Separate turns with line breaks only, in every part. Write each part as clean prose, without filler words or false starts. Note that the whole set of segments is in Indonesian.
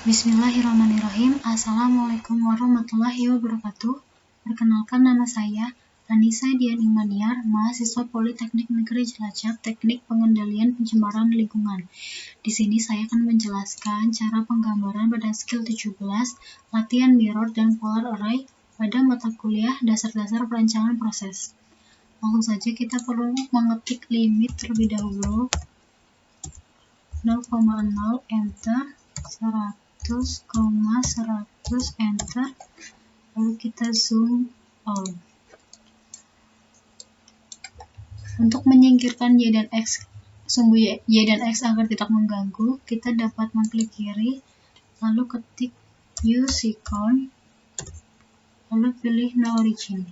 Bismillahirrahmanirrahim. Assalamualaikum warahmatullahi wabarakatuh. Perkenalkan, nama saya Anissa Dian Imaniar, mahasiswa Politeknik Negeri Cilacap, Teknik Pengendalian Pencemaran Lingkungan. Di sini saya akan menjelaskan cara penggambaran pada skill 17, latihan mirror dan polar array pada mata kuliah dasar-dasar perancangan proses. Langsung saja kita perlu mengetik limit terlebih dahulu. 0,0 enter, 100,100 enter, lalu kita zoom all. Untuk menyingkirkan y dan x, sumbu y dan x agar tidak mengganggu, kita dapat mengklik kiri, lalu ketik use icon, lalu pilih no origin.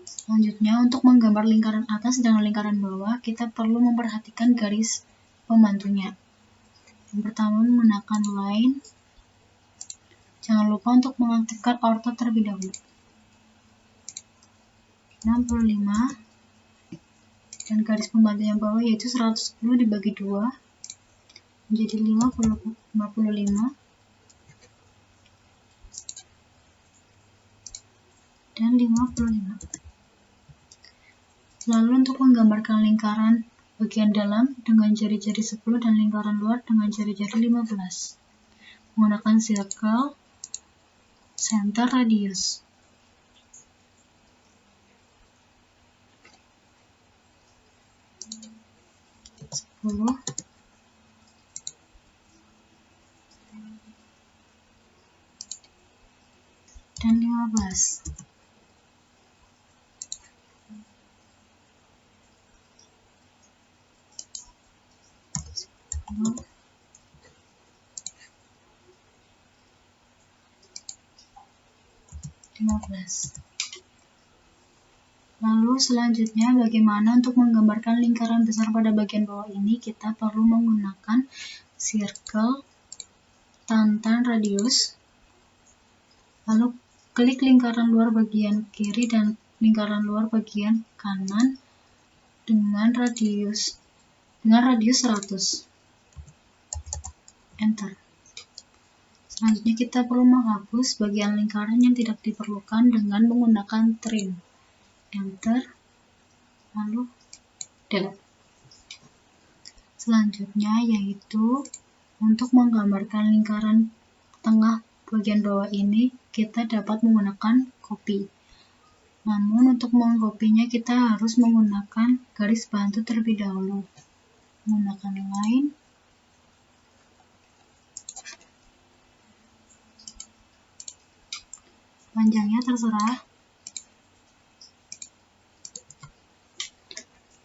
Selanjutnya, untuk menggambar lingkaran atas dengan lingkaran bawah, kita perlu memperhatikan garis pembantunya. Yang pertama, menggunakan line. Jangan lupa untuk mengaktifkan ortho terlebih dahulu. 65 dan garis pembantu yang bawah yaitu 110 dibagi 2 menjadi 55 dan 55. Lalu untuk menggambarkan lingkaran bagian dalam dengan jari-jari 10 dan lingkaran luar dengan jari-jari 15 menggunakan circle, center, radius. Dan 15. Lalu selanjutnya, bagaimana untuk menggambarkan lingkaran besar pada bagian bawah ini? Kita perlu menggunakan circle, tantan, radius, lalu klik lingkaran luar bagian kiri dan lingkaran luar bagian kanan dengan radius 100. Enter. Selanjutnya kita perlu menghapus bagian lingkaran yang tidak diperlukan dengan menggunakan trim. Enter, lalu delete. Selanjutnya yaitu untuk menggambarkan lingkaran tengah bagian bawah ini, kita dapat menggunakan copy. Namun untuk mengkopinya kita harus menggunakan garis bantu terlebih dahulu. Menggunakan line. Panjangnya terserah.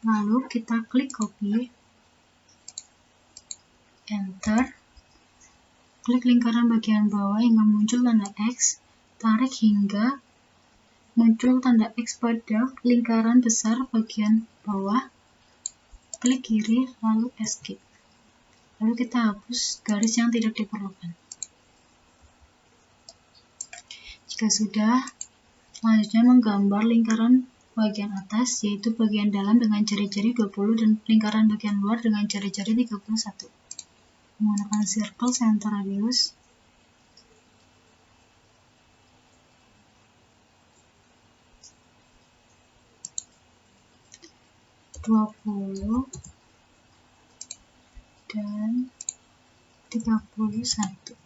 Lalu kita klik copy, enter, klik lingkaran bagian bawah hingga muncul tanda X, tarik hingga muncul tanda X pada lingkaran besar bagian bawah, klik kiri, lalu escape. Lalu kita hapus garis yang tidak diperlukan. Jika sudah, selanjutnya menggambar lingkaran bagian atas, yaitu bagian dalam dengan jari-jari 20 dan lingkaran bagian luar dengan jari-jari 31. Menggunakan circle, center, radius. Dan 31.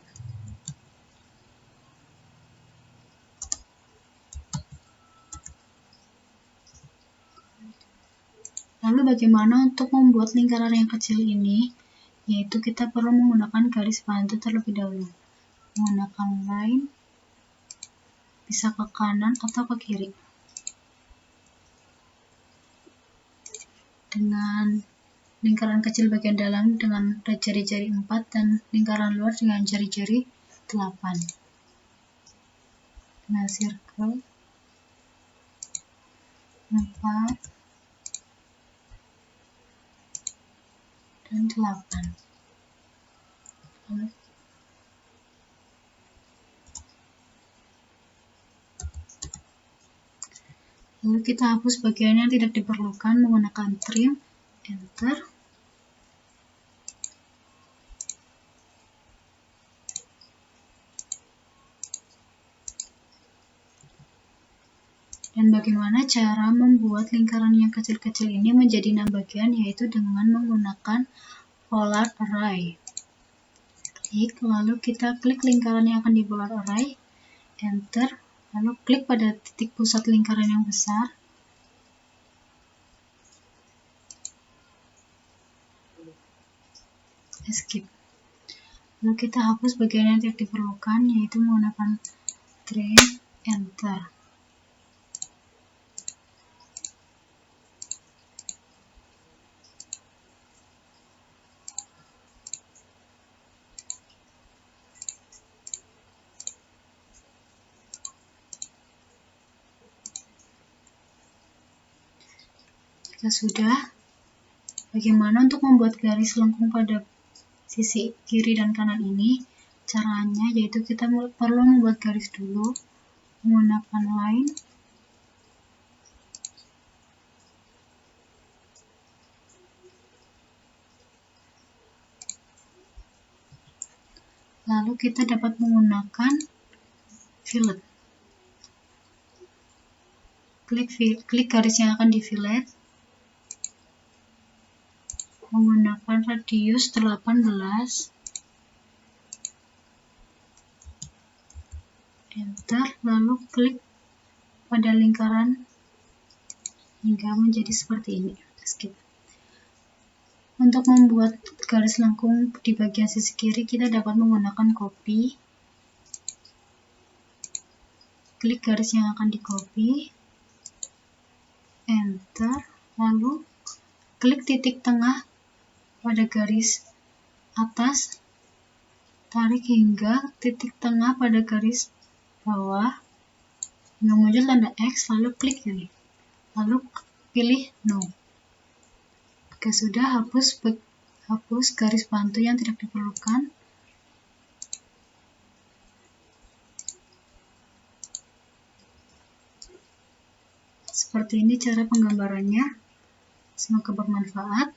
Lalu bagaimana untuk membuat lingkaran yang kecil ini? Yaitu kita perlu menggunakan garis bantu terlebih dahulu. Menggunakan line, bisa ke kanan atau ke kiri. Dengan lingkaran kecil bagian dalam dengan jari-jari 4 dan lingkaran luar dengan jari-jari 8. Nah, circle 4 dan 8. Lalu kita hapus bagian yang tidak diperlukan menggunakan trim, enter. Dan bagaimana cara membuat lingkaran yang kecil-kecil ini menjadi 6 bagian, yaitu dengan menggunakan polar array. Lalu kita klik lingkaran yang akan di polar array, enter, lalu klik pada titik pusat lingkaran yang besar, escape. Lalu kita hapus bagian yang tidak diperlukan, yaitu menggunakan trim, enter. Jika sudah, bagaimana untuk membuat garis lengkung pada sisi kiri dan kanan ini? Caranya yaitu kita perlu membuat garis dulu menggunakan line, lalu kita dapat menggunakan fillet. Klik garis yang akan di fillet, menggunakan radius 18, enter, lalu klik pada lingkaran hingga menjadi seperti ini. Skip. Untuk membuat garis lengkung di bagian sisi kiri, kita dapat menggunakan copy, klik garis yang akan di copy, enter, lalu klik titik tengah pada garis atas, tarik hingga titik tengah pada garis bawah hingga muncul tanda X, lalu klik ini, lalu pilih no. Jika sudah, hapus garis bantu yang tidak diperlukan. Seperti ini cara penggambarannya. Semoga bermanfaat.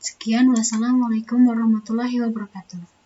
Sekian, wassalamualaikum warahmatullahi wabarakatuh.